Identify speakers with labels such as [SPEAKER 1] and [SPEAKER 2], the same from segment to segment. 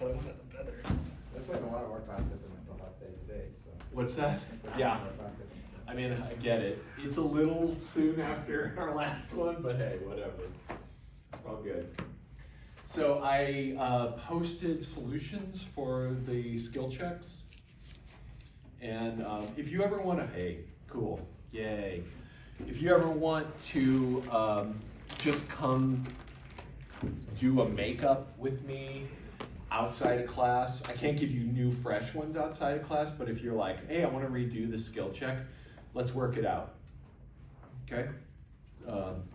[SPEAKER 1] probably one of the better.
[SPEAKER 2] That's like a lot more faster than mental health day today, so.
[SPEAKER 1] What's that?
[SPEAKER 2] It's a lot
[SPEAKER 1] Yeah.
[SPEAKER 2] more faster than-
[SPEAKER 1] I mean, I get it. It's a little soon after our last one, but hey, whatever. All good. So I posted solutions for the skill checks. And if you ever want to, hey, cool, yay. If you ever want to just come do a makeup with me outside of class, I can't give you new fresh ones outside of class, but if you're like, hey, I want to redo the skill check, let's work it out, okay?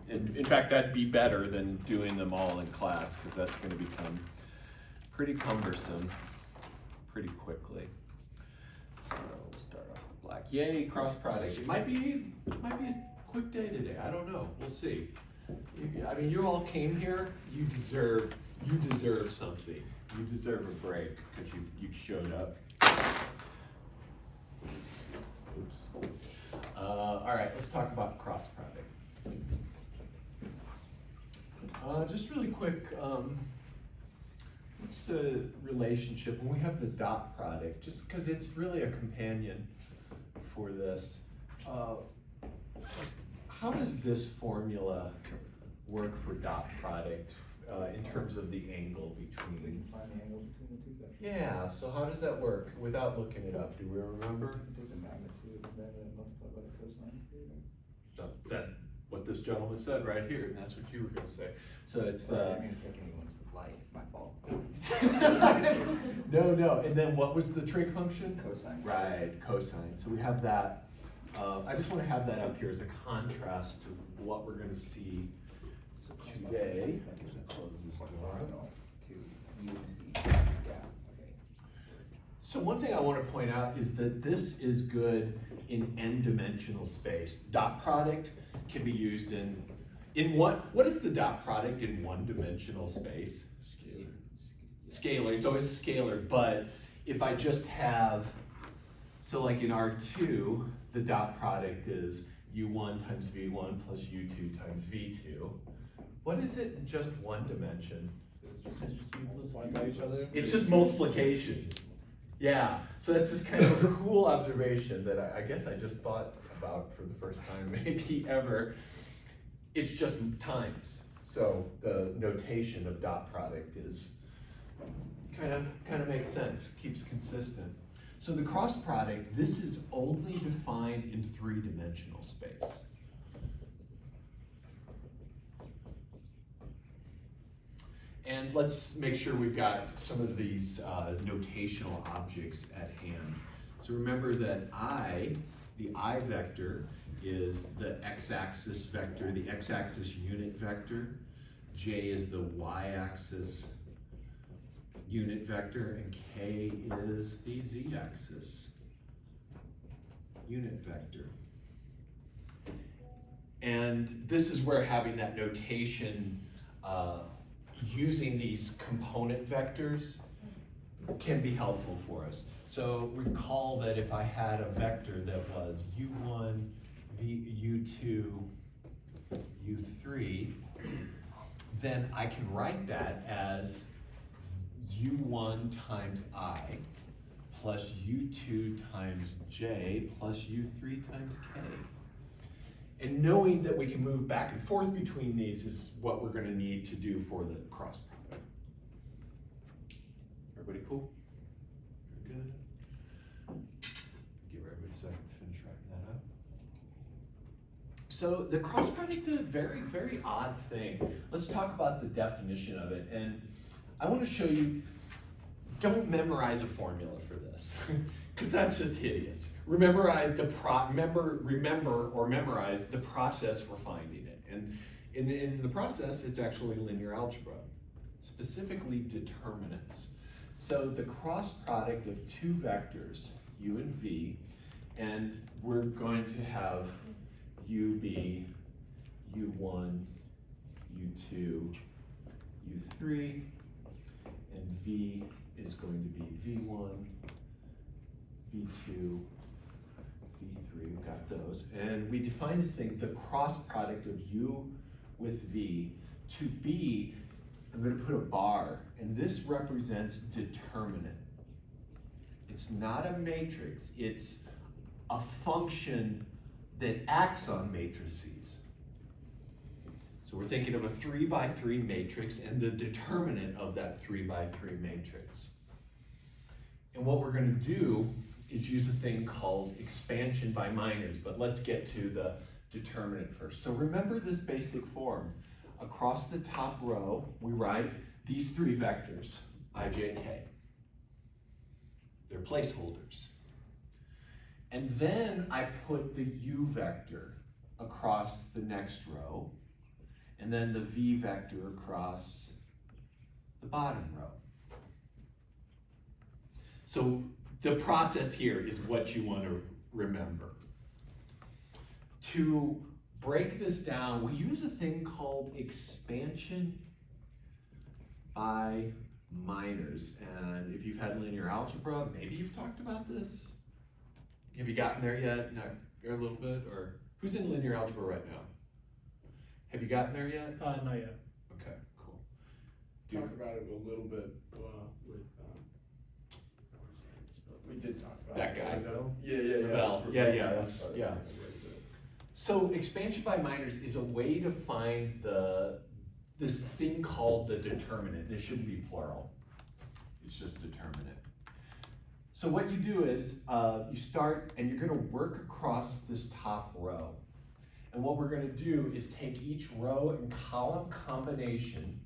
[SPEAKER 1] And in fact, that'd be better than doing them all in class, because that's going to become pretty cumbersome pretty quickly. So we'll start off with black. Yay, cross product. It might be a quick day today. I don't know. We'll see. I mean, you all came here. You deserve something. You deserve a break because you showed up. Oops. All right, let's talk about cross product. Just really quick, what's the relationship when we have the dot product? Just because it's really a companion for this. How does this formula work for dot product in terms of the angle between?
[SPEAKER 2] Find the angle between the two sections.
[SPEAKER 1] Yeah, so how does that work without looking it up? Do we remember?
[SPEAKER 2] Take the magnitude of that and multiply by the cosine.
[SPEAKER 1] So is that what this gentleman said right here? And that's what you were going to say. So it's
[SPEAKER 2] Sorry,
[SPEAKER 1] the.
[SPEAKER 2] I didn't take anyone's light, my fault.
[SPEAKER 1] No. And then what was the trig function?
[SPEAKER 2] Cosine.
[SPEAKER 1] Right, cosine. So we have that. I just want to have that up here as a contrast to what we're going to see today. Close this door.
[SPEAKER 2] To U and B. Yeah, okay.
[SPEAKER 1] So one thing I want to point out is that this is good in n-dimensional space. Dot product can be used in what is the dot product in one-dimensional space? Scalar. It's always a scalar, but if I just have, so like in R2, the dot product is U1 times V1 plus U2 times V2. What is it in just one dimension?
[SPEAKER 2] It's just U plus one by each other.
[SPEAKER 1] It's just multiplication. Yeah, so that's this kind of cool observation that I guess I just thought about for the first time maybe ever. It's just times. So the notation of dot product is kind of makes sense, keeps consistent. So the cross product, this is only defined in three-dimensional space. And let's make sure we've got some of these notational objects at hand. So remember that the I vector, is the x-axis vector, the x-axis unit vector. J is the y-axis unit vector, and K is the z-axis unit vector. And this is where having that notation using these component vectors can be helpful for us. So recall that if I had a vector that was U1, U2, U3, then I can write that as U1 times I plus U2 times J plus U3 times K. And knowing that we can move back and forth between these is what we're going to need to do for the cross product. Everybody cool? Good. Give everybody a second to finish writing that up. So the cross product is a very, very odd thing. Let's talk about the definition of it. And I want to show you, don't memorize a formula for this, because that's just hideous. Memorize the process for finding it. And in the process, it's actually linear algebra, specifically determinants. So the cross product of two vectors, u and v, and we're going to have u be u1, u2, u3, and v is going to be v1, v2, v3, we've got those. And we define this thing, the cross product of u with v, to be I'm gonna put a bar, and this represents determinant. It's not a matrix, it's a function that acts on matrices. So we're thinking of a 3 by 3 matrix and the determinant of that 3 by 3 matrix. And what we're gonna do is use a thing called expansion by minors, but let's get to the determinant first. So remember this basic form. Across the top row, we write these 3 vectors, I, j, k. They're placeholders. And then I put the u vector across the next row, and then the v vector across the bottom row. So the process here is what you want to remember. To break this down, we use a thing called expansion by minors. And if you've had linear algebra, maybe you've talked about this. Have you gotten there yet? Not a little bit? Or who's in linear algebra right now? Have you gotten there yet?
[SPEAKER 3] Not yet.
[SPEAKER 1] Okay, cool.
[SPEAKER 4] Talked about it a little bit with, we did talk about
[SPEAKER 1] That
[SPEAKER 4] it.
[SPEAKER 1] guy?
[SPEAKER 4] Yeah.
[SPEAKER 1] Well, yeah, that's, yeah. So expansion by minors is a way to find this thing called the determinant. It shouldn't be plural. It's just determinant. So what you do is you start and you're gonna work across this top row. And what we're gonna do is take each row and column combination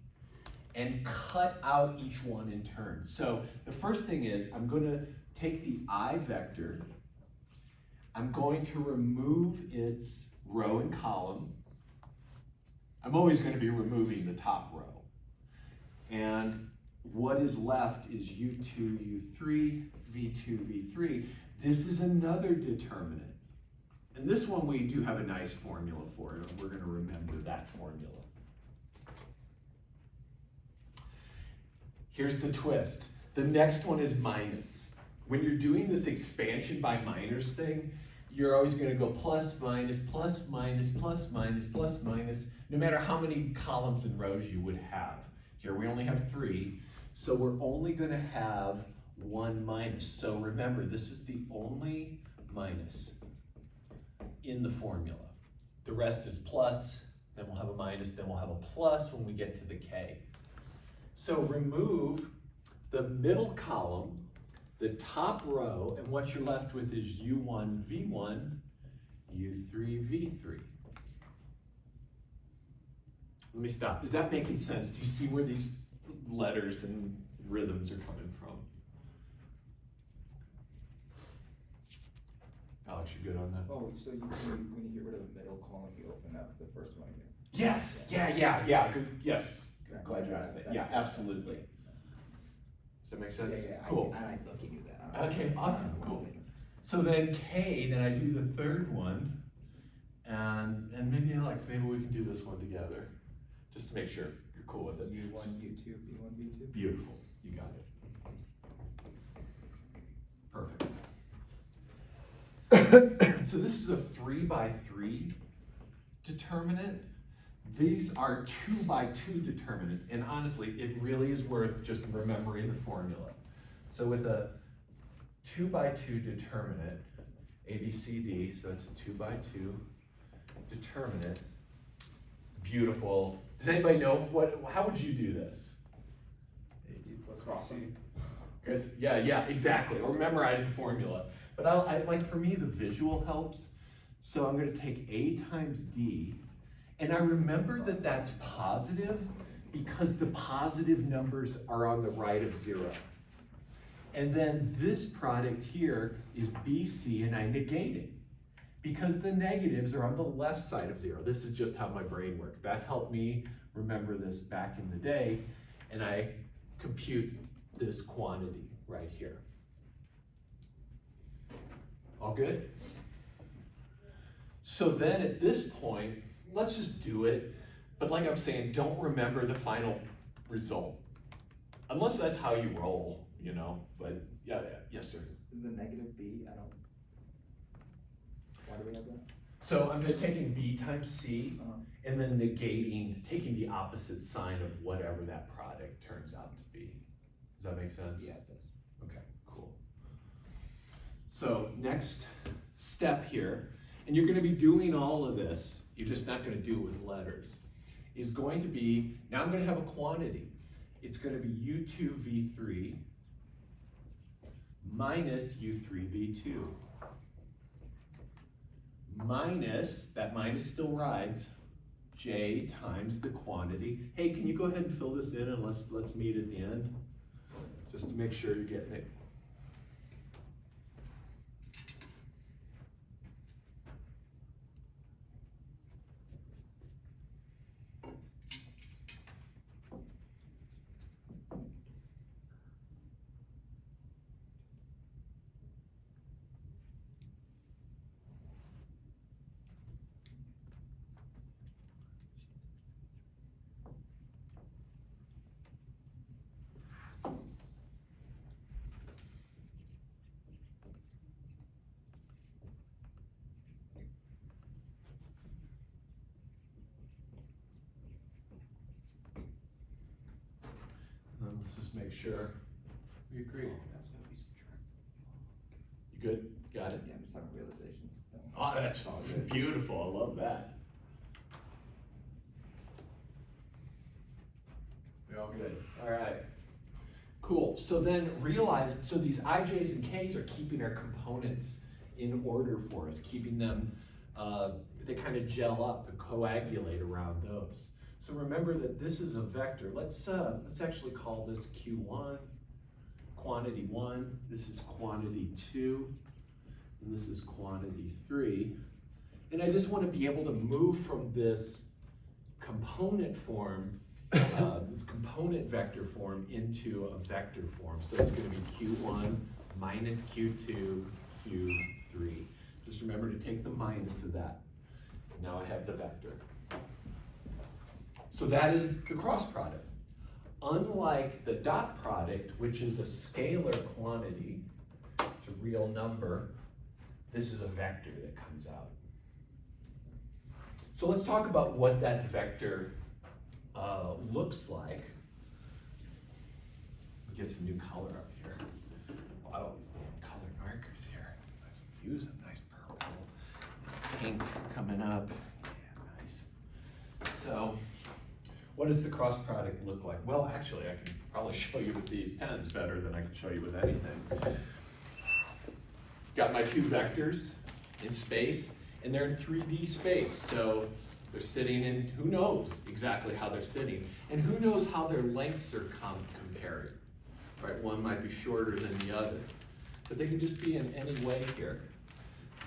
[SPEAKER 1] and cut out each one in turn. So the first thing is I'm gonna take the I vector, I'm going to remove its row and column. I'm always going to be removing the top row. And what is left is U2, U3, V2, V3. This is another determinant. And this one we do have a nice formula for it. We're going to remember that formula. Here's the twist. The next one is minus. When you're doing this expansion by minors thing, you're always gonna go plus, minus, plus, minus, plus, minus, plus, minus, no matter how many columns and rows you would have. Here we only have 3, so we're only gonna have 1 minus. So remember, this is the only minus in the formula. The rest is plus, then we'll have a minus, then we'll have a plus when we get to the k. So remove the middle column, the top row, and what you're left with is U1, V1, U3, V3. Let me stop. Is that making sense? Do you see where these letters and rhythms are coming from? Alex, you good on that?
[SPEAKER 2] Oh, so when you get rid of the middle column, you open up the first one again?
[SPEAKER 1] Yes, yeah, good, yes. Glad you asked that. Yeah, absolutely. Does that make sense?
[SPEAKER 2] Yeah,
[SPEAKER 1] Cool.
[SPEAKER 2] I thought you knew that.
[SPEAKER 1] Okay, awesome, cool. So then K, then I do the third one, and maybe Alex, maybe we can do this one together, just to make sure you're cool with it.
[SPEAKER 2] U1, U2, V1, V2.
[SPEAKER 1] Beautiful, you got it. Perfect. So this is a 3 by 3 determinant. These are 2 by 2 determinants, and honestly, it really is worth just remembering the formula. So with a 2 by 2 determinant, A, B, C, D, so that's a 2 by 2 determinant. Beautiful. Does anybody know how would you do this?
[SPEAKER 4] Cross them.
[SPEAKER 1] Guys, yeah, exactly. Or memorize the formula. But I like, for me, the visual helps. So I'm gonna take A times D, and I remember that that's positive because the positive numbers are on the right of 0. And then this product here is BC, and I negate it because the negatives are on the left side of 0. This is just how my brain works. That helped me remember this back in the day, and I compute this quantity right here. All good? So then at this point, let's just do it. But like I'm saying, don't remember the final result. Unless that's how you roll, you know, but yeah, yes sir.
[SPEAKER 2] The negative B, I don't, why do we have that?
[SPEAKER 1] So I'm just taking B times C
[SPEAKER 2] Uh-huh.
[SPEAKER 1] and then taking the opposite sign of whatever that product turns out to be. Does that make sense?
[SPEAKER 2] Yeah, it does.
[SPEAKER 1] Okay, cool. So next step here, and you're gonna be doing all of this, you're just not gonna do it with letters, is going to be, now I'm gonna have a quantity. It's gonna be U2V3 minus U3V2. Minus, that minus still rides, J times the quantity. Hey, can you go ahead and fill this in and let's meet at the end? Just to make sure you're getting it. Let's just make sure we agree.
[SPEAKER 2] That's gonna be subtract.
[SPEAKER 1] You good? Got it?
[SPEAKER 2] Yeah, I'm just having realizations.
[SPEAKER 1] Oh, that's
[SPEAKER 2] all good.
[SPEAKER 1] beautiful. I love that. We all good? All right. Cool. So then realize, so these IJs and Ks are keeping our components in order for us, keeping them, they kind of gel up and coagulate around those. So remember that this is a vector. Let's actually call this Q1, quantity 1. This is quantity 2, and this is quantity 3. And I just want to be able to move from this component form, this component vector form into a vector form. So it's going to be Q1 minus Q2, Q3. Just remember to take the minus of that. Now I have the vector. So that is the cross product. Unlike the dot product, which is a scalar quantity, it's a real number, this is a vector that comes out. So let's talk about what that vector looks like. Get some new color up here. A lot of these damn color markers here. Let's use a nice purple, pink coming up. Yeah, nice. So, what does the cross product look like? Well, actually, I can probably show you with these pens better than I can show you with anything. Got my two vectors in space, and they're in 3D space, so they're sitting in, who knows exactly how they're sitting, and who knows how their lengths are comparing, right? One might be shorter than the other, but they can just be in any way here.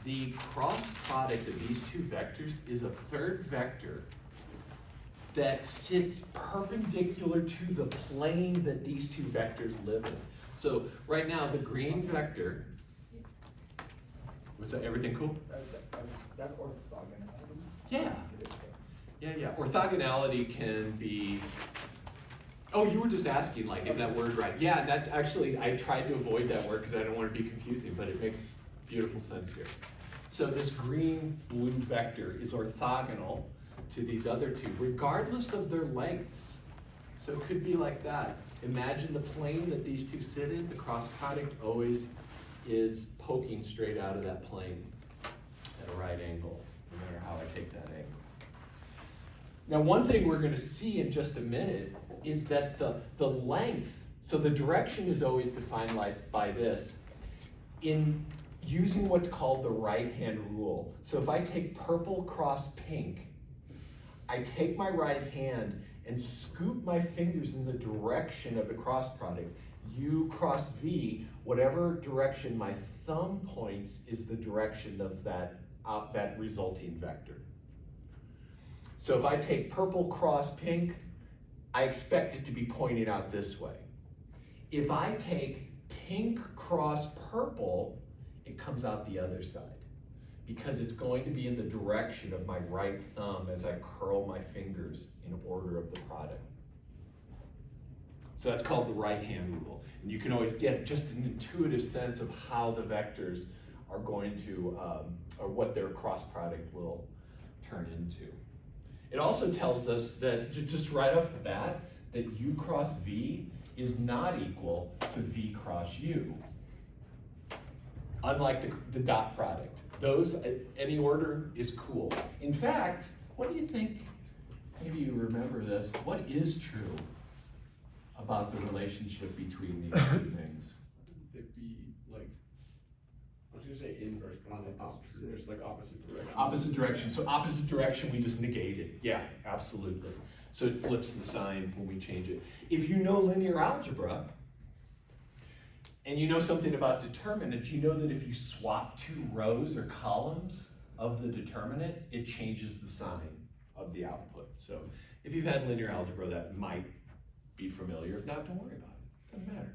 [SPEAKER 1] The cross product of these two vectors is a third vector that sits perpendicular to the plane that these two vectors live in. So right now, the green vector, was that everything cool?
[SPEAKER 2] That's orthogonality?
[SPEAKER 1] Yeah. Yeah. Orthogonality can be, oh, you were just asking, like, is that word right? Yeah, that's actually, I tried to avoid that word because I don't want to be confusing, but it makes beautiful sense here. So this green-blue vector is orthogonal to these other two, regardless of their lengths. So it could be like that. Imagine the plane that these two sit in, the cross product always is poking straight out of that plane at a right angle, no matter how I take that angle. Now, one thing we're going to see in just a minute is that the length, so the direction is always defined like by this, in using what's called the right-hand rule. So if I take purple cross pink, I take my right hand and scoop my fingers in the direction of the cross product. U cross V, whatever direction my thumb points is the direction of that resulting vector. So if I take purple cross pink, I expect it to be pointing out this way. If I take pink cross purple, it comes out the other side, because it's going to be in the direction of my right thumb as I curl my fingers in order of the product. So that's called the right-hand rule. And you can always get just an intuitive sense of how the vectors are going to, or what their cross product will turn into. It also tells us that, just right off the bat, that U cross V is not equal to V cross U. Unlike the dot product. Those, any order is cool. In fact, what do you think, maybe you remember this, what is true about the relationship between these two things?
[SPEAKER 4] They'd be like, I was gonna say inverse, but I don't think that's true, just like opposite direction.
[SPEAKER 1] Opposite direction, so opposite direction we just negate it. Yeah, absolutely. So it flips the sign when we change it. If you know linear algebra, and you know something about determinants, you know that if you swap two rows or columns of the determinant, it changes the sign of the output. So if you've had linear algebra, that might be familiar. If not, don't worry about it. Doesn't matter.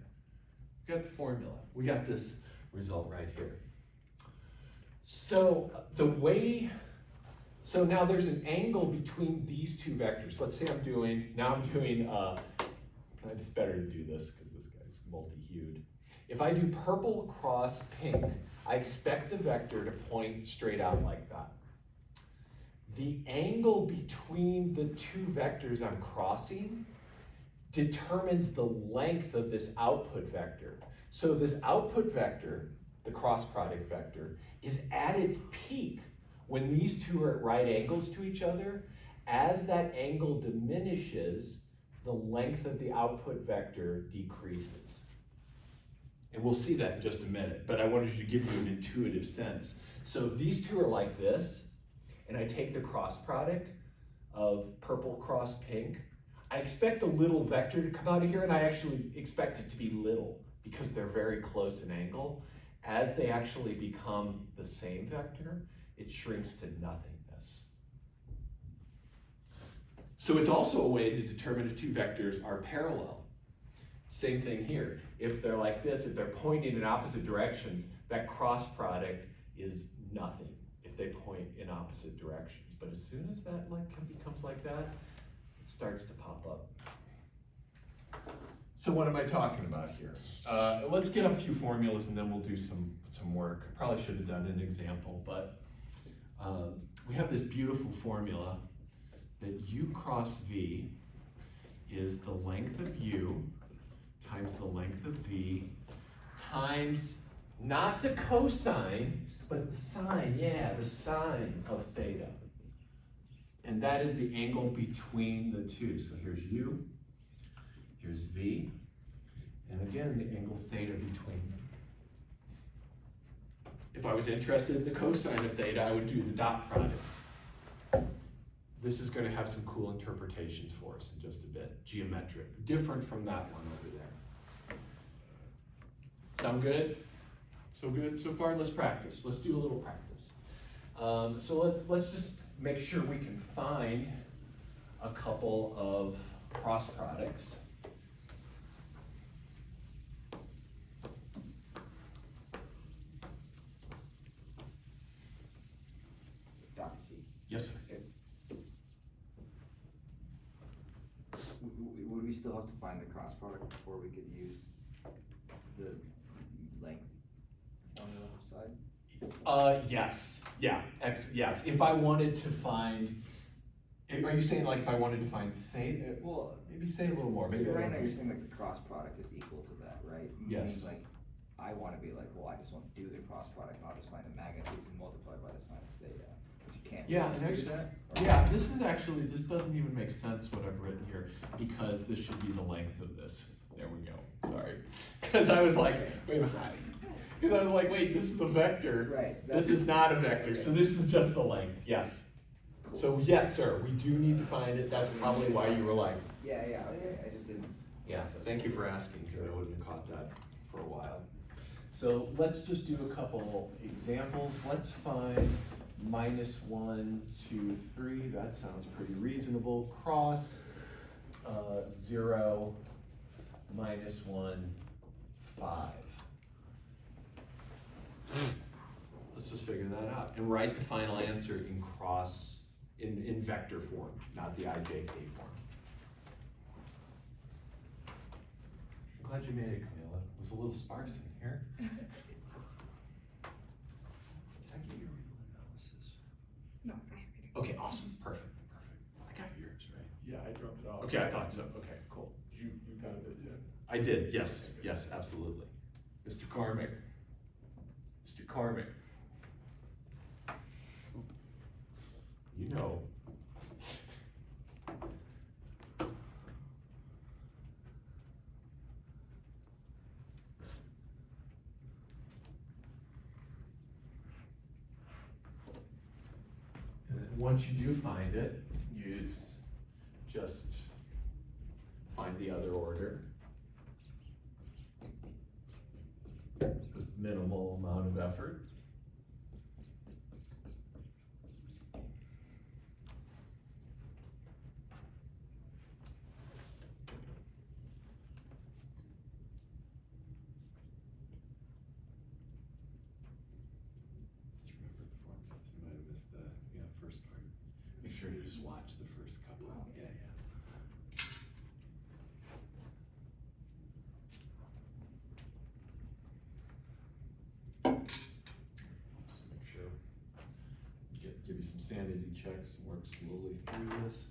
[SPEAKER 1] We got the formula. We got this result right here. So so now there's an angle between these two vectors. Let's say it's better to do this because this guy's multi-hued. If I do purple cross pink, I expect the vector to point straight out like that. The angle between the two vectors I'm crossing determines the length of this output vector. So this output vector, the cross product vector, is at its peak when these two are at right angles to each other. As that angle diminishes, the length of the output vector decreases. And we'll see that in just a minute, but I wanted you to give you an intuitive sense. So if these two are like this, and I take the cross product of purple cross pink, I expect a little vector to come out of here, and I actually expect it to be little because they're very close in angle. As they actually become the same vector, it shrinks to nothingness. So it's also a way to determine if two vectors are parallel. Same thing here. If they're like this, if they're pointing in opposite directions, that cross product is nothing if they point in opposite directions. But as soon as that becomes like that, it starts to pop up. So what am I talking about here? Let's get a few formulas and then we'll do some work. I probably should have done an example, but we have this beautiful formula that U cross V is the length of U times the length of V times, not the cosine, but the sine, the sine of theta. And that is the angle between the two. So here's U, here's V, and again, the angle theta between them. If I was interested in the cosine of theta, I would do the dot product. This is going to have some cool interpretations for us in just a bit. Geometric, different from that one over there. Sound good? So good so far? Let's practice. Let's do a little practice. So let's just make sure we can find a couple of cross products.
[SPEAKER 2] Dr. T.
[SPEAKER 1] Yes, sir.
[SPEAKER 2] Would we still have to find the cross product before we could use the length formula side?
[SPEAKER 1] Yes. Yeah. Yes. If I wanted to find, are you saying like if I wanted to find theta?
[SPEAKER 2] Well,
[SPEAKER 1] maybe say a little more. Maybe
[SPEAKER 2] right now you're saying like the cross product is equal to that, right?
[SPEAKER 1] Yes.
[SPEAKER 2] Meaning like I want to be like, well, I just want to do the cross product, and I'll just find the magnitudes and multiply by the sine of theta. But you can't.
[SPEAKER 1] Yeah,
[SPEAKER 2] really
[SPEAKER 1] and
[SPEAKER 2] do
[SPEAKER 1] actually,
[SPEAKER 2] that.
[SPEAKER 1] yeah, this doesn't even make sense what I've written here because this should be the length of this. There we go. Sorry, because I was like, wait, this is a vector.
[SPEAKER 2] Right.
[SPEAKER 1] This is not a vector, so this is just the length. Yes.
[SPEAKER 2] Cool.
[SPEAKER 1] So yes, sir, we do need to find it. That's probably why you were like,
[SPEAKER 2] Yeah, I just didn't.
[SPEAKER 1] yeah. Thank you for asking because I wouldn't have caught that for a while. So let's just do a couple examples. Let's find -1, 2, 3. That sounds pretty reasonable. Cross 0, -1, 5. Let's just figure that out and write the final answer in vector form, not the IJK form. I'm glad you made it, Camilla. It was a little sparse in here. Okay, I thought so. Okay, cool.
[SPEAKER 4] You found it, yeah?
[SPEAKER 1] I did, yes, yes, absolutely. Mr. Carmick. Mr. Carmick. You know. And then once you do find it, just find the other order. With minimal amount of effort.
[SPEAKER 3] Remember the form fills, you might have missed the, first part.
[SPEAKER 1] Make sure you just watch the first couple. Yeah, yeah. Just make sure, give you some sanity checks and work slowly through this.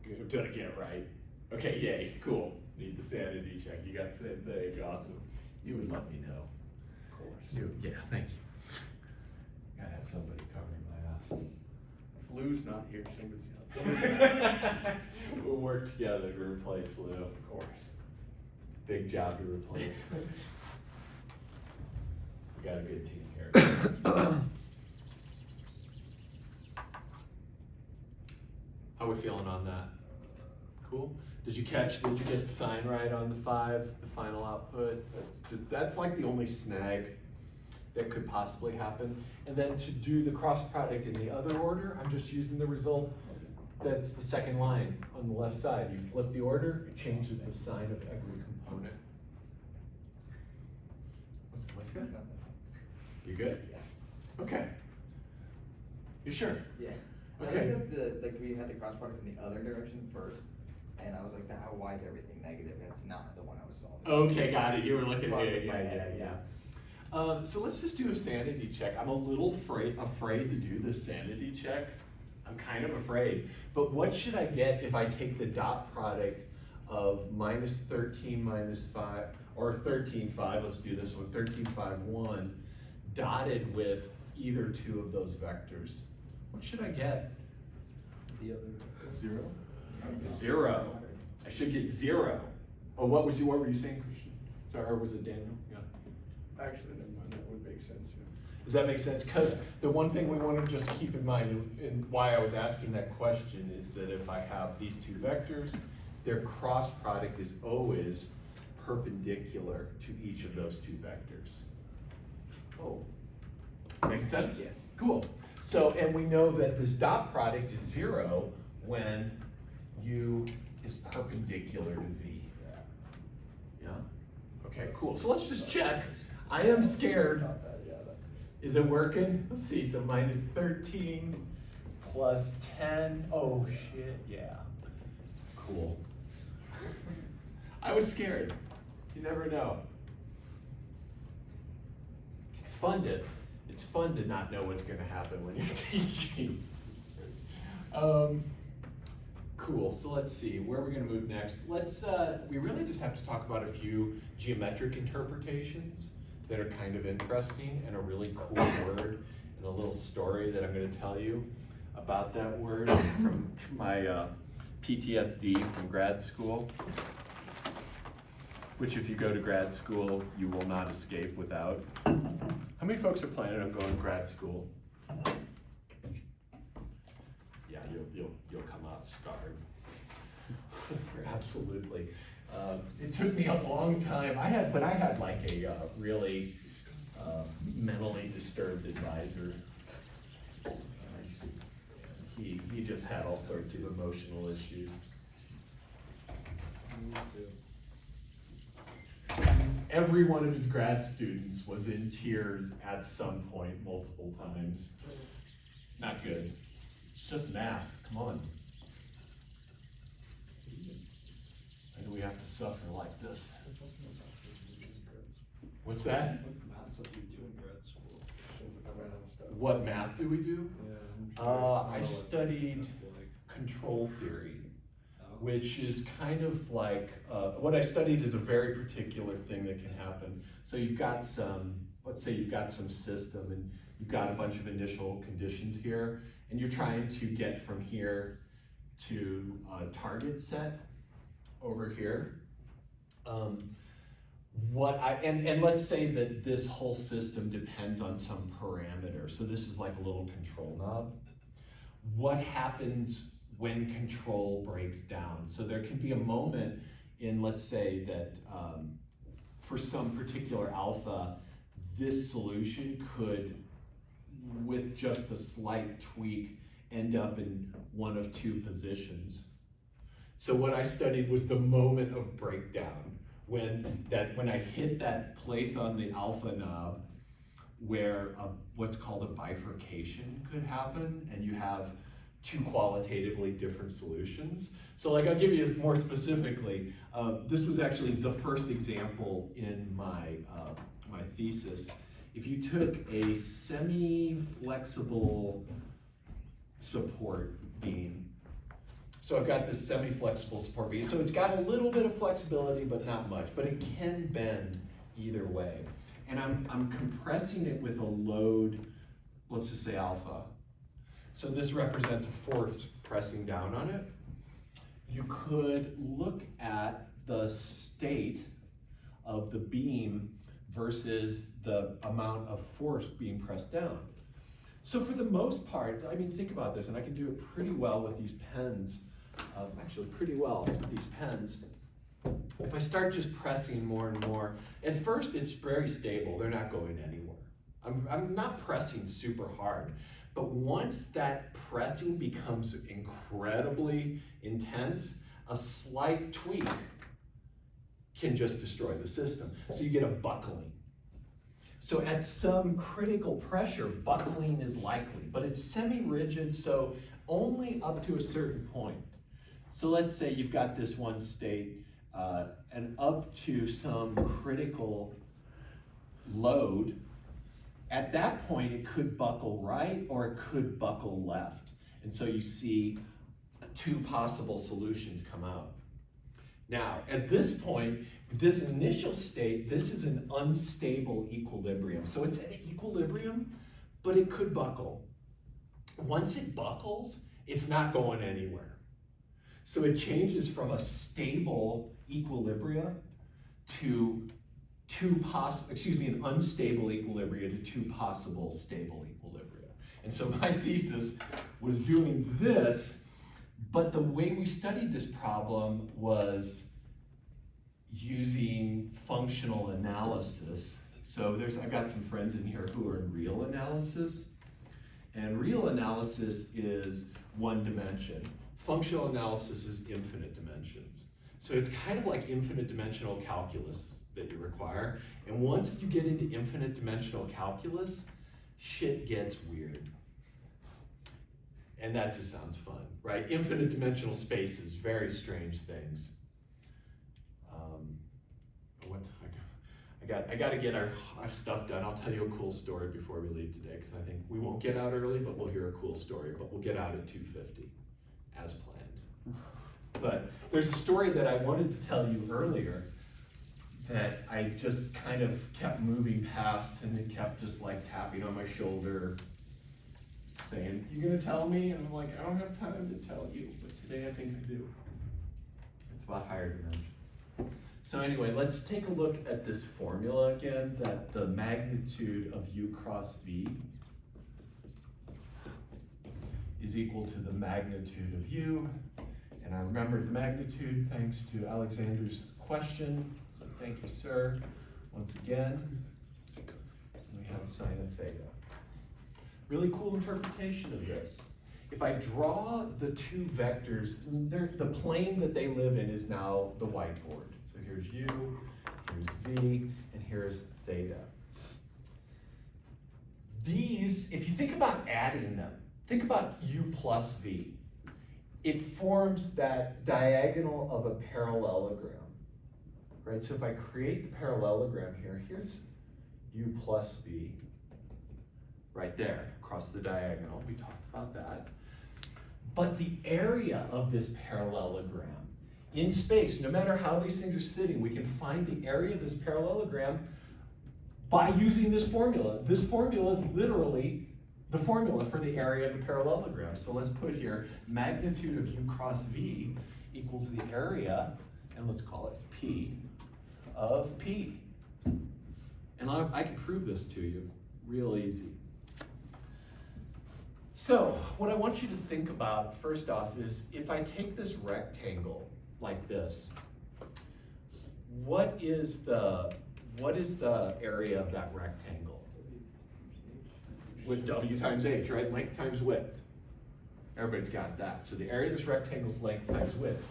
[SPEAKER 1] Good, did I get it right? Okay, yay, cool. Need the sanity check. You got the same thing, awesome. You would let me know.
[SPEAKER 4] Of course.
[SPEAKER 1] Yeah, thank you. Gotta have somebody covering my ass.
[SPEAKER 4] If Lou's not here, somebody's got.
[SPEAKER 1] We'll work together to replace Lou.
[SPEAKER 4] Of course.
[SPEAKER 1] Big job to replace. We got a good team here. How we feeling on that? Cool? Did you get the sign right on the 5, the final output? That's like the only snag that could possibly happen. And then to do the cross product in the other order, I'm just using the result that's the second line on the left side. You flip the order, it changes the sign of every component. What's good? You good?
[SPEAKER 2] Yeah.
[SPEAKER 1] Okay. You sure?
[SPEAKER 2] Yeah.
[SPEAKER 1] Okay.
[SPEAKER 2] I looked at we had the cross product in the other direction first, and I was like, why is everything negative? It's not the one I was solving.
[SPEAKER 1] Okay, got it. You were looking at
[SPEAKER 2] Fucked
[SPEAKER 1] it.
[SPEAKER 2] with my
[SPEAKER 1] Yeah.
[SPEAKER 2] head,
[SPEAKER 1] So let's just do a sanity check. I'm a little afraid to do this sanity check. I'm kind of afraid. But what should I get if I take the dot product of minus 13 minus 5, or 13, 5, let's do this one, 13, 5, 1, dotted with either two of those vectors? What should I get?
[SPEAKER 2] The other
[SPEAKER 3] 0?
[SPEAKER 1] 0. I should get 0. Oh, what were you saying, Christian? Sorry, or was it Daniel? Yeah.
[SPEAKER 4] Actually, never mind, that would make sense, yeah.
[SPEAKER 1] Does that make sense? Because the one thing we want to just keep in mind, and why I was asking that question, is that if I have these two vectors, their cross product is always perpendicular to each of those two vectors.
[SPEAKER 2] Oh.
[SPEAKER 1] Make sense?
[SPEAKER 2] Yes.
[SPEAKER 1] Cool. So, and we know that this dot product is 0 when U is perpendicular to V. Yeah? Okay, cool. So let's just check. I am scared. Is it working? Let's see, so minus 13 plus 10. Oh shit, yeah. Cool. I was scared. You never know. It's fun to not know what's gonna happen when you're teaching. Cool, so let's see, where are we gonna move next? We really just have to talk about a few geometric interpretations that are kind of interesting and a really cool word and a little story that I'm gonna tell you about that word from my PTSD from grad school, which if you go to grad school, you will not escape without. How many folks are planning on going to grad school? Yeah, you'll come out scarred. Absolutely. It took me a long time. I had like a really mentally disturbed advisor. He just had all sorts of emotional issues. Every one of his grad students was in tears at some point, multiple times. Not good. It's just math, come on. Why do we have to suffer like this? What's that?
[SPEAKER 3] What math stuff do you do in grad school?
[SPEAKER 1] What math do we do?
[SPEAKER 3] Yeah.
[SPEAKER 1] I studied control theory, which is kind of like, what I studied is a very particular thing that can happen. So you've got some, let's say you've got some system and you've got a bunch of initial conditions here, and you're trying to get from here to a target set over here. And let's say that this whole system depends on some parameter. So this is like a little control knob. What happens when control breaks down? So there can be a moment in, let's say that for some particular alpha, this solution could, with just a slight tweak, end up in one of two positions. So what I studied was the moment of breakdown, when I hit that place on the alpha knob where what's called a bifurcation could happen, and you have two qualitatively different solutions. So like, I'll give you this more specifically. This was actually the first example in my thesis. If you took a semi-flexible support beam, so I've got this semi-flexible support beam, so it's got a little bit of flexibility, but not much, but it can bend either way. And I'm compressing it with a load, let's just say alpha. So this represents a force pressing down on it. You could look at the state of the beam versus the amount of force being pressed down. So for the most part, I mean, think about this, and I can do it pretty well with these pens, actually pretty well with these pens. If I start just pressing more and more, at first it's very stable, they're not going anywhere. I'm not pressing super hard, but once that pressing becomes incredibly intense, a slight tweak can just destroy the system. So you get a buckling. So at some critical pressure, buckling is likely, but it's semi-rigid, so only up to a certain point. So let's say you've got this one state, and up to some critical load, at that point it could buckle right or it could buckle left. And so you see two possible solutions come out. Now, at this point, this initial state, this is an unstable equilibrium. So it's at equilibrium, but it could buckle. Once it buckles, it's not going anywhere. So it changes from a stable equilibria to an unstable equilibria to two possible stable equilibria. And so my thesis was doing this, but the way we studied this problem was using functional analysis. So I've got some friends in here who are in real analysis, and real analysis is one dimension. Functional analysis is infinite dimensions. So it's kind of like infinite dimensional calculus that you require. And once you get into infinite dimensional calculus, shit gets weird. And that just sounds fun, right? Infinite dimensional spaces, very strange things. I got to get our stuff done. I'll tell you a cool story before we leave today, because I think we won't get out early, but we'll hear a cool story. But we'll get out at 2:50. as planned. But there's a story that I wanted to tell you earlier that I just kind of kept moving past, and it kept just like tapping on my shoulder, saying, "You gonna tell me?" And I'm like, "I don't have time to tell you, but today I think I do." It's about higher dimensions. So anyway, let's take a look at this formula again, that the magnitude of U cross V is equal to the magnitude of U. And I remembered the magnitude thanks to Alexander's question. So thank you, sir, once again. And we have sine of theta. Really cool interpretation of this. If I draw the two vectors, the plane that they live in is now the whiteboard. So here's U, here's V, and here's theta. These, if you think about adding them, think about U plus V. It forms that diagonal of a parallelogram, right? So if I create the parallelogram here, here's U plus V, right there, across the diagonal. We talked about that. But the area of this parallelogram in space, no matter how these things are sitting, we can find the area of this parallelogram by using this formula. This formula is literally the formula for the area of the parallelogram. So let's put here magnitude of U cross V equals the area, and let's call it P of P. And I can prove this to you real easy. So what I want you to think about first off is if I take this rectangle like this, what is the area of that rectangle? With W times H, right? Length times width. Everybody's got that. So the area of this rectangle is length times width.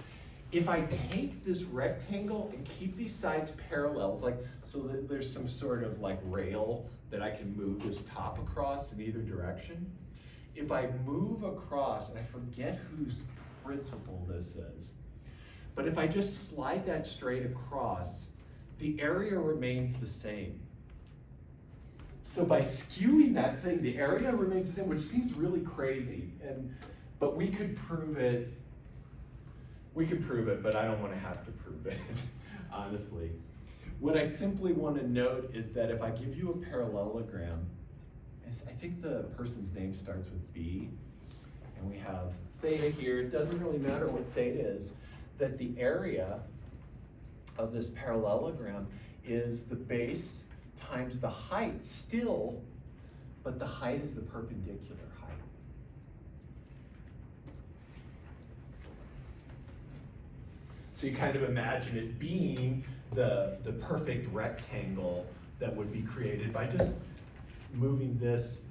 [SPEAKER 1] If I take this rectangle and keep these sides parallel, it's like, so that there's some sort of like rail that I can move this top across in either direction. If I move across, and I forget whose principle this is, but if I just slide that straight across, the area remains the same. So by skewing that thing, the area remains the same, which seems really crazy. But we could prove it. We could prove it, but I don't want to have to prove it, honestly. What I simply want to note is that if I give you a parallelogram, I think the person's name starts with B, and we have theta here. It doesn't really matter what theta is, that the area of this parallelogram is the base times the height still, but the height is the perpendicular height. So you kind of imagine it being the perfect rectangle that would be created by just moving this,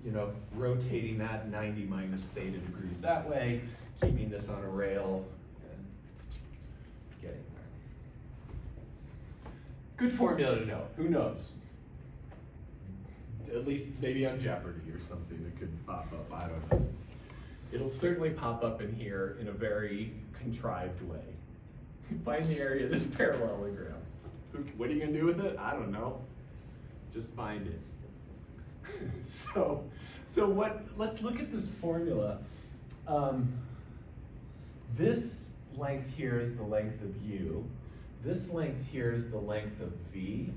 [SPEAKER 1] rotating that 90 minus theta degrees that way, keeping this on a rail, and getting there. Good formula to know. Who knows? At least maybe on Jeopardy or something it could pop up, I don't know. It'll certainly pop up in here in a very contrived way. Find the area of this parallelogram. What are you gonna do with it? I don't know. Just find it. Let's look at this formula. This length here is the length of U. This length here is the length of V.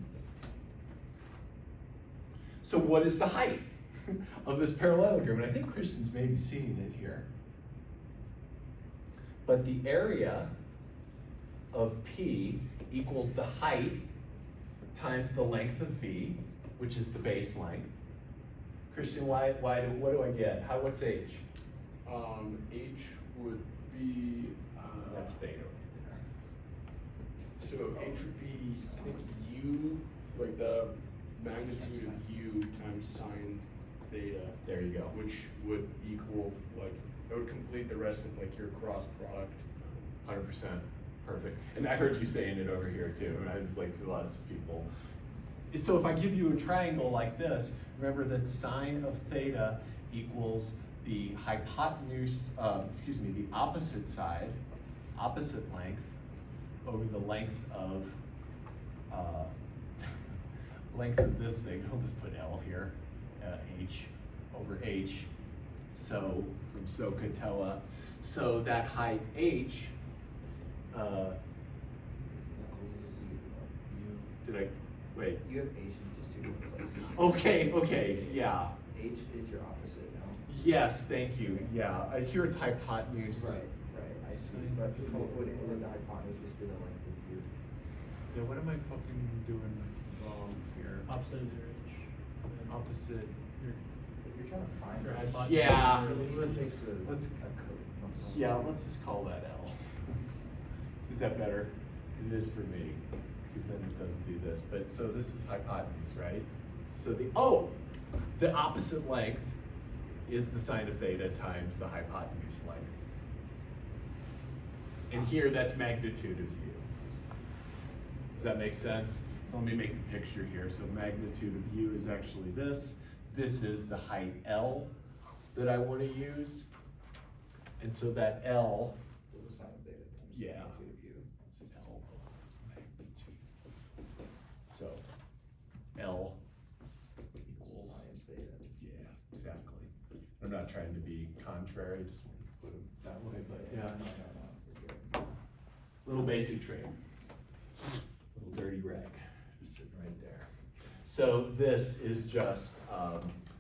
[SPEAKER 1] So what is the height of this parallelogram? And I think Christian's maybe seeing it here. But the area of P equals the height times the length of V, which is the base length. Christian, what do I get? What's H?
[SPEAKER 4] H would be,
[SPEAKER 1] That's theta right
[SPEAKER 4] so H would be, I think U, like the magnitude of U times sine theta.
[SPEAKER 1] there. There you go.
[SPEAKER 4] Which would equal, like, it would complete the rest of like your cross product.
[SPEAKER 1] 100%. Perfect. And I heard you saying it over here too, and I was like, lots of people. So if I give you a triangle like this, remember that sine of theta equals the hypotenuse, the opposite side, opposite length, over the length of this thing. I'll just put L here, H over H. So from SOHCAHTOA. So that height h, did I, wait,
[SPEAKER 2] You have H in just two different places.
[SPEAKER 1] okay, yeah.
[SPEAKER 2] H is your opposite, no?
[SPEAKER 1] Yes, thank you, yeah, here it's hypotenuse.
[SPEAKER 2] Right, I see, but would the hypotenuse just be the length of view?
[SPEAKER 1] Yeah, what am I fucking doing wrong here?
[SPEAKER 3] Opposite is your H.
[SPEAKER 1] Opposite.
[SPEAKER 2] If you're trying to find.
[SPEAKER 3] Your
[SPEAKER 2] it,
[SPEAKER 3] hypotenuse.
[SPEAKER 1] Yeah.
[SPEAKER 2] Let's take the,
[SPEAKER 1] Let's-
[SPEAKER 2] code.
[SPEAKER 1] Yeah, let's just call that L. Is that better? It is for me, because then it doesn't do this, but so this is hypotenuse, right? So the opposite length is the sine of theta times the hypotenuse length. And here, that's magnitude of u. Does that make sense? So let me make the picture here. So magnitude of u is actually this. This is the height L that I want to use. And so that L,
[SPEAKER 2] So the sine of theta times
[SPEAKER 1] Yeah.
[SPEAKER 2] magnitude of u.
[SPEAKER 1] is L magnitude. So L equals,
[SPEAKER 2] Sine theta.
[SPEAKER 1] yeah, exactly. I'm not trying to be contrary, just want to put them that way, but yeah.
[SPEAKER 2] No, we're good.
[SPEAKER 1] Little basic trait. Little dirty rag, just sitting right there. So this is just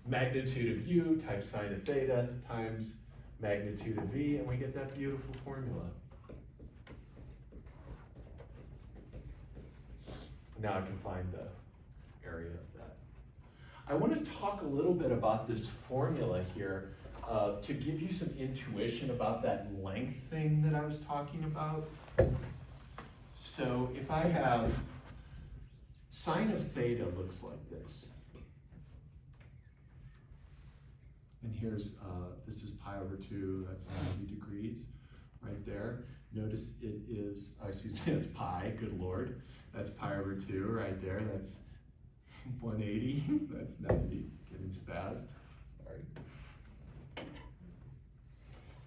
[SPEAKER 1] magnitude of u times sine of theta times magnitude of v, and we get that beautiful formula. Now I can find the area of that. I want to talk a little bit about this formula here to give you some intuition about that length thing that I was talking about. So if I have sine of theta looks like this. And here's, this is pi over 2, that's 90 degrees right there. Notice it is, excuse me, that's pi, good lord. That's pi over 2 right there, that's 180, that's 90, getting spazzed, sorry.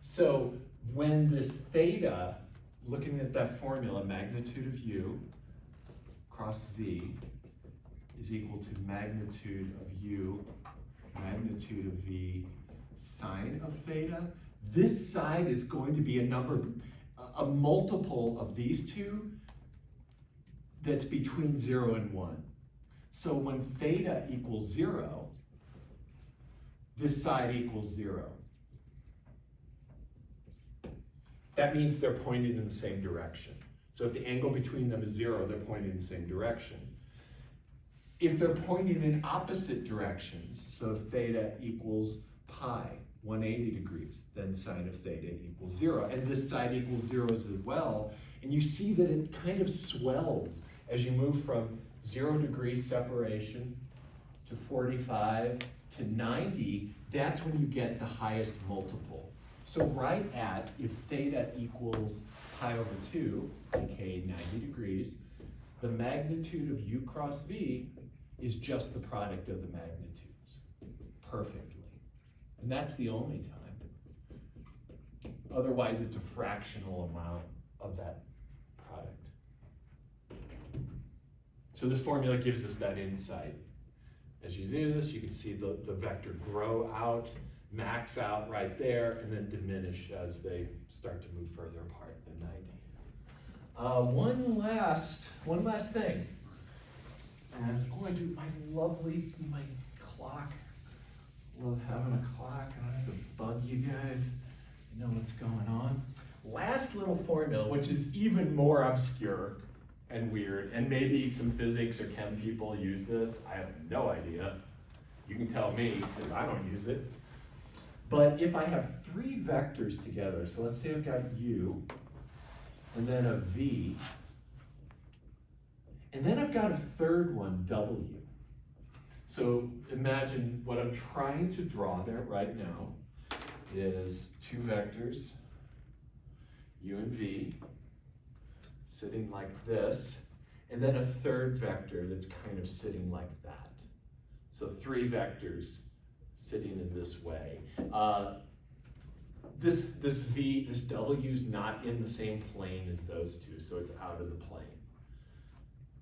[SPEAKER 1] So when this theta, looking at that formula, magnitude of u cross v is equal to magnitude of u, magnitude of v, sine of theta. This side is going to be a number, a multiple of these two that's between 0 and 1. So when theta equals 0, this side equals 0. That means they're pointed in the same direction. So if the angle between them is 0, they're pointed in the same direction. If they're pointing in opposite directions, so if theta equals pi, 180 degrees, then sine of theta equals 0. And this side equals 0 as well. And you see that it kind of swells as you move from 0 degrees separation to 45 to 90. That's when you get the highest multiple. So right at, if theta equals pi over 2, aka 90 degrees, the magnitude of u cross v is just the product of the magnitudes, perfectly. And that's the only time. Otherwise, it's a fractional amount of that product. So this formula gives us that insight. As you do this, you can see the vector grow out, max out right there, and then diminish as they start to move further apart than 90. One last thing. And I do my clock. Love having a clock. I don't have to bug you guys. You know what's going on. Last little formula, which is even more obscure and weird, and maybe some physics or chem people use this. I have no idea. You can tell me, because I don't use it. But if I have three vectors together, so let's say I've got u, and then a v, and then I've got a third one, w. So imagine what I'm trying to draw there right now is two vectors, u and v, sitting like this, and then a third vector that's kind of sitting like that. So three vectors sitting in this way. This v, this w is not in the same plane as those two, so it's out of the plane.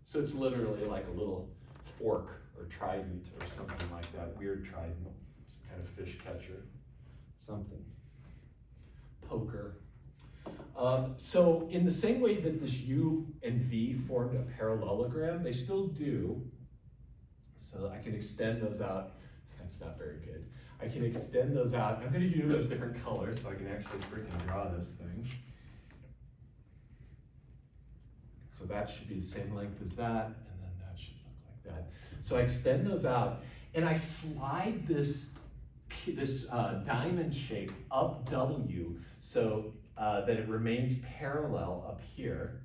[SPEAKER 1] So it's literally like a little fork or trident or something like that, weird trident, some kind of fish catcher, something. poker. So in the same way that this U and V formed a parallelogram, they still do. So I can extend those out. That's not very good. I can extend those out. I'm gonna do them in different colors so I can actually freaking draw this thing. So that should be the same length as that, and then that should look like that. So I extend those out, and I slide this diamond shape up W so that it remains parallel up here.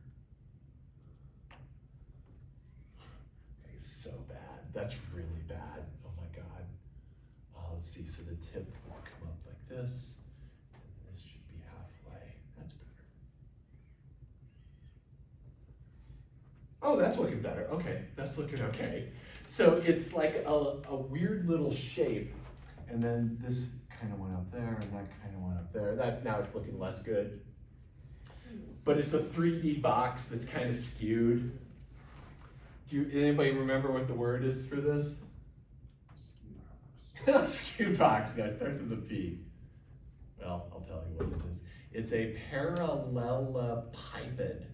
[SPEAKER 1] Okay, so bad. That's really bad. Oh my God. Let's see. So the tip will come up like this, and this should be halfway. That's better. Oh, that's looking better. Okay, that's looking okay. So it's like a weird little shape, and then this kind of went up there, and that kind of went up there. That now it's looking less good. But it's a 3D box that's kind of skewed. Anybody remember what the word is for this? Skewed box. No, it starts with a P. Well, I'll tell you what it is. It's a parallelepiped.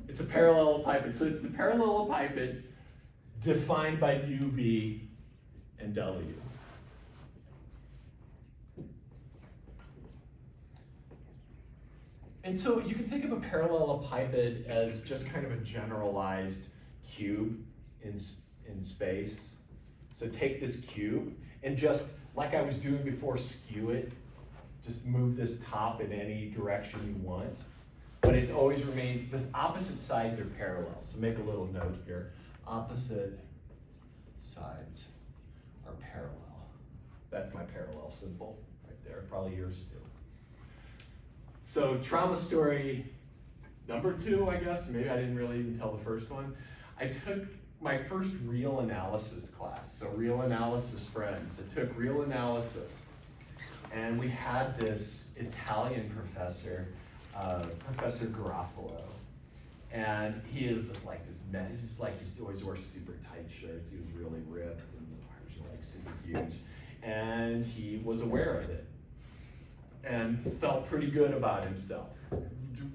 [SPEAKER 1] It's a parallelepiped. So it's the parallelepiped defined by U, V, and W. And so you can think of a parallelepiped as just kind of a generalized cube in space. So take this cube and just, like I was doing before, skew it. Just move this top in any direction you want. But it always remains, the opposite sides are parallel. So make a little note here. Opposite sides are parallel. That's my parallel symbol right there, probably yours too. So trauma story number 2, I guess. Maybe I didn't really even tell the first one. I took my first real analysis class. So real analysis friends. I took real analysis. And we had this Italian professor, Professor Garofalo. And he is this man. He's he always wears super tight shirts. He was really ripped and his arms were like super huge. And he was aware of it and felt pretty good about himself.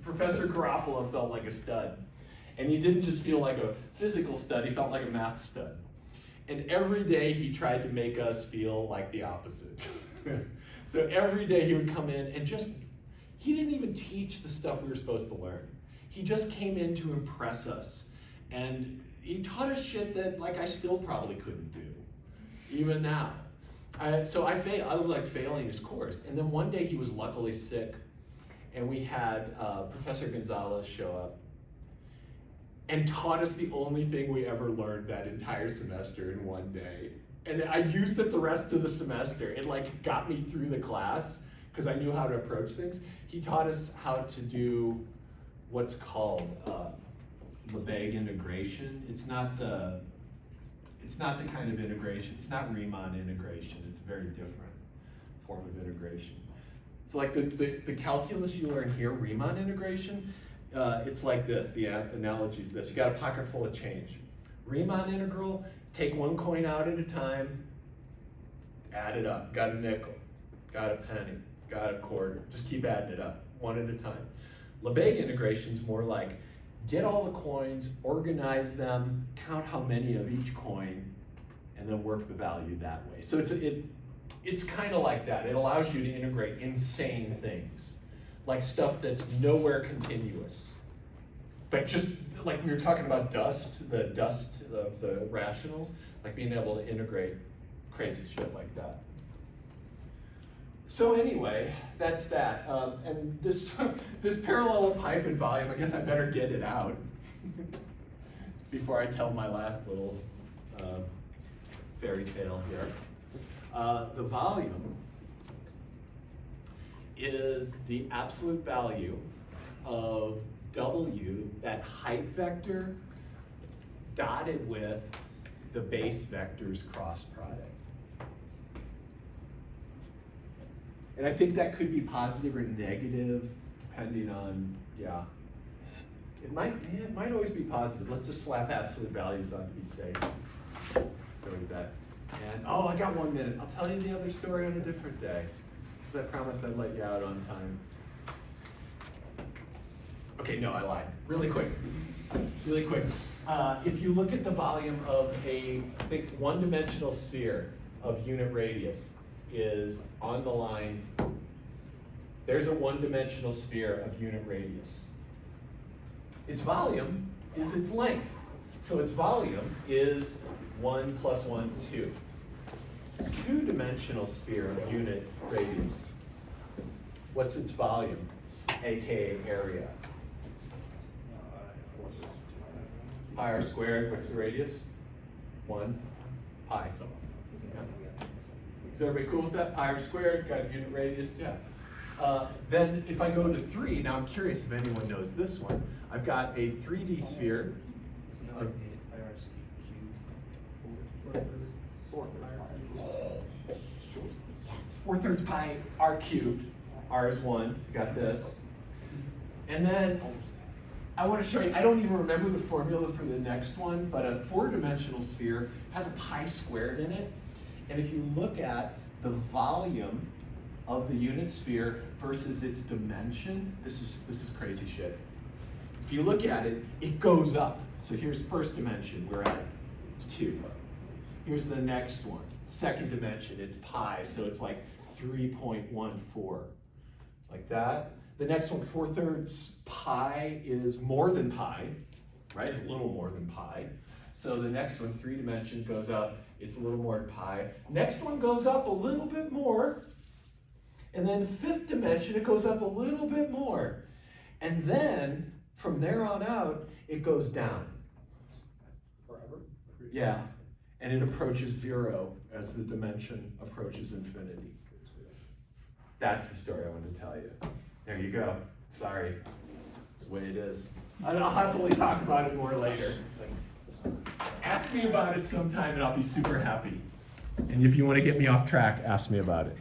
[SPEAKER 1] Professor Garofalo felt like a stud. And he didn't just feel like a physical stud, he felt like a math stud. And every day he tried to make us feel like the opposite. So every day he would come in and he didn't even teach the stuff we were supposed to learn. He just came in to impress us. And he taught us shit that I still probably couldn't do, even now. So I failed. I was failing his course. And then one day he was luckily sick, and we had Professor Gonzalez show up and taught us the only thing we ever learned that entire semester in one day. And I used it the rest of the semester. It got me through the class because I knew how to approach things. He taught us how to do what's called Lebesgue integration. It's not the kind of integration. It's not Riemann integration. It's a very different form of integration. So the calculus you learn here, Riemann integration, it's like this. The analogy is this. You got a pocket full of change. Riemann integral, take one coin out at a time, add it up. Got a nickel, got a penny, got a quarter. Just keep adding it up, one at a time. Lebesgue integration is more like, get all the coins, organize them, count how many of each coin, and then work the value that way. So it's kind of like that. It allows you to integrate insane things, like stuff that's nowhere continuous. But just like we were talking about the dust of the rationals, like being able to integrate crazy shit like that. So anyway, that's that. And this parallelepiped volume, I guess I better get it out before I tell my last little fairy tale here. The volume is the absolute value of W, that height vector, dotted with the base vector's cross product. And I think that could be positive or negative, depending on, yeah. It might always be positive. Let's just slap absolute values on to be safe. It's always that And, oh, I got 1 minute. I'll tell you the other story on a different day, because I promised I'd let you out on time. Okay, no, I lied. Really quick. Really quick. If you look at the volume of a, I think, one-dimensional sphere of unit radius is on the line, there's a one-dimensional sphere of unit radius. Its volume is its length. So its volume is 1 + 1, 2. Two-dimensional sphere of unit radius. What's its volume? AKA area. Pi r squared, what's the radius? 1 pi. Yeah. Is everybody cool with that? Pi r squared, got a unit radius? Yeah. Then if I go to 3, now I'm curious if anyone knows this one. I've got a 3D sphere. Of, yes, 4/3 pi r cubed. R is 1, it's got this. And then I want to show you, I don't even remember the formula for the next one, but a 4-dimensional sphere has a pi squared in it. And if you look at the volume of the unit sphere versus its dimension, this is crazy shit. If you look at it, it goes up. So here's first dimension, we're at 2. Here's the next one, second dimension, it's pi, so it's like 3.14, like that. The next one, 4/3 pi is more than pi, right? It's a little more than pi. So the next one, 3 dimension, goes up, it's a little more than pi. Next one goes up a little bit more. And then 5th dimension, it goes up a little bit more. And then, from there on out, it goes down.
[SPEAKER 3] Forever?
[SPEAKER 1] Yeah, and it approaches 0 as the dimension approaches infinity. That's the story I wanted to tell you. There you go. Sorry, it's the way it is. I'll happily talk about it more later. Ask me about it sometime and I'll be super happy. And if you want to get me off track, ask me about it.